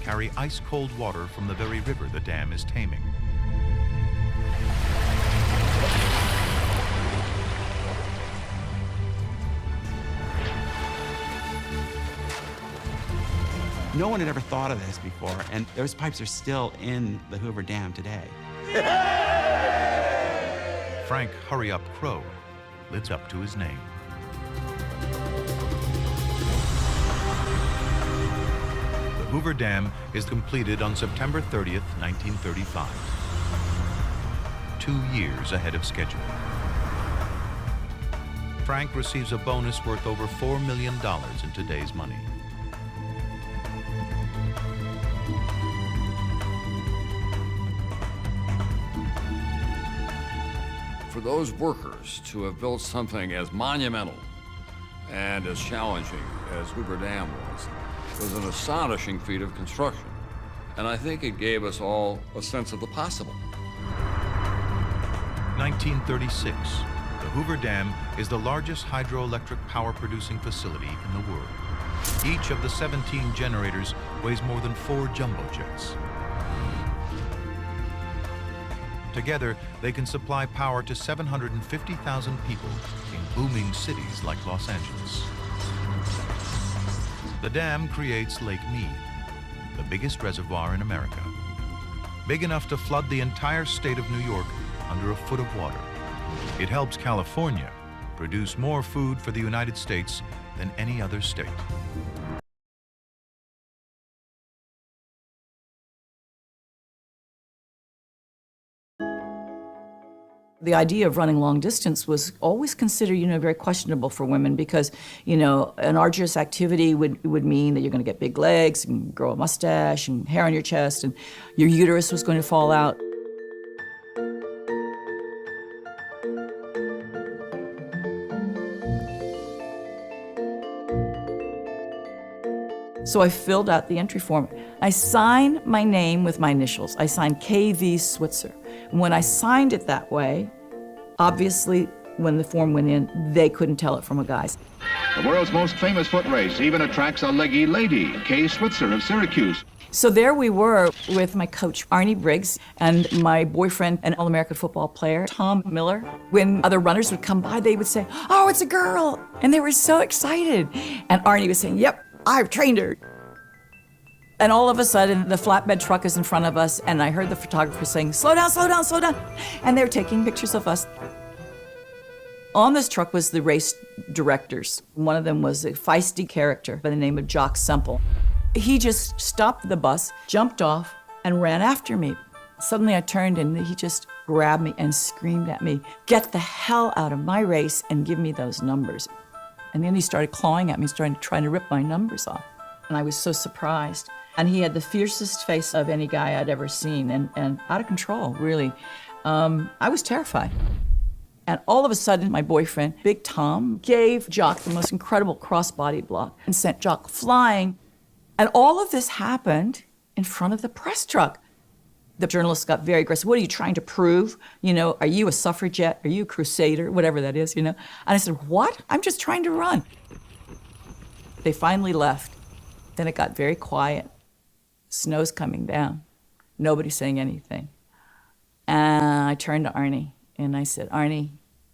carry ice-cold water from the very river the dam is taming. No one had ever thought of this before, and those pipes are still in the Hoover Dam today. Frank Hurry Up Crow lives up to his name. The Hoover Dam is completed on September 30th, 1935, 2 years ahead of schedule. Frank receives a bonus worth over $4 million in today's money. For those workers to have built something as monumental and as challenging as Hoover Dam was an astonishing feat of construction. And I think it gave us all a sense of the possible. 1936, the Hoover Dam is the largest hydroelectric power producing facility in the world. Each of the 17 generators weighs more than 4 jumbo jets. Together, they can supply power to 750,000 people in booming cities like Los Angeles. The dam creates Lake Mead, the biggest reservoir in America, big enough to flood the entire state of New York under a foot of water. It helps California produce more food for the United States than any other state. The idea of running long distance was always considered, very questionable for women because, an arduous activity would mean that you're going to get big legs and grow a mustache and hair on your chest and your uterus was going to fall out. So I filled out the entry form. I signed my name with my initials. I signed KV Switzer. And when I signed it that way, obviously, when the form went in, they couldn't tell it from a guy's. The world's most famous foot race even attracts a leggy lady, Kay Switzer of Syracuse. So there we were with my coach, Arnie Briggs, and my boyfriend, an All-American football player, Tom Miller. When other runners would come by, they would say, "Oh, it's a girl!" And they were so excited. And Arnie was saying, "Yep, I've trained her." And all of a sudden, the flatbed truck is in front of us, and I heard the photographer saying, "Slow down, slow down, slow down." And they were taking pictures of us. On this truck was the race directors. One of them was a feisty character by the name of Jock Semple. He just stopped the bus, jumped off, and ran after me. Suddenly I turned and he just grabbed me and screamed at me, "Get the hell out of my race and give me those numbers." And then he started clawing at me, trying to rip my numbers off. And I was so surprised. And he had the fiercest face of any guy I'd ever seen, and out of control, really. I was terrified. And all of a sudden, my boyfriend, Big Tom, gave Jock the most incredible cross-body block and sent Jock flying. And all of this happened in front of the press truck. The journalists got very aggressive. "What are you trying to prove? Are you a suffragette? Are you a crusader?" Whatever that is, And I said, "What? I'm just trying to run." They finally left. Then it got very quiet. Snow's coming down. Nobody's saying anything. And I turned to Arnie and I said, "Arnie,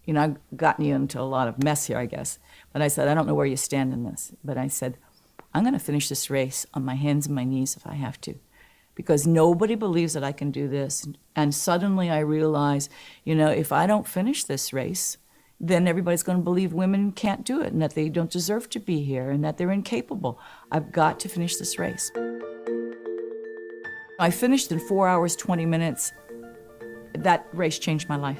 I've gotten you into a lot of mess here, I guess." But I said, "I don't know where you stand in this." But I said, "I'm going to finish this race on my hands and my knees if I have to, because nobody believes that I can do this." And suddenly I realized, if I don't finish this race, then everybody's going to believe women can't do it and that they don't deserve to be here and that they're incapable. I've got to finish this race. I finished in 4 hours, 20 minutes. That race changed my life.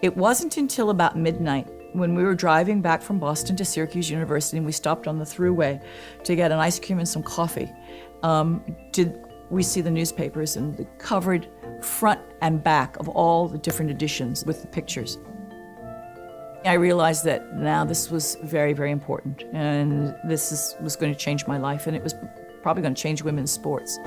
It wasn't until about midnight when we were driving back from Boston to Syracuse University and we stopped on the thruway to get an ice cream and some coffee, did we see the newspapers and the covered front and back of all the different editions with the pictures. I realized that now this was very, very important, and this was going to change my life, and it was probably going to change women's sports.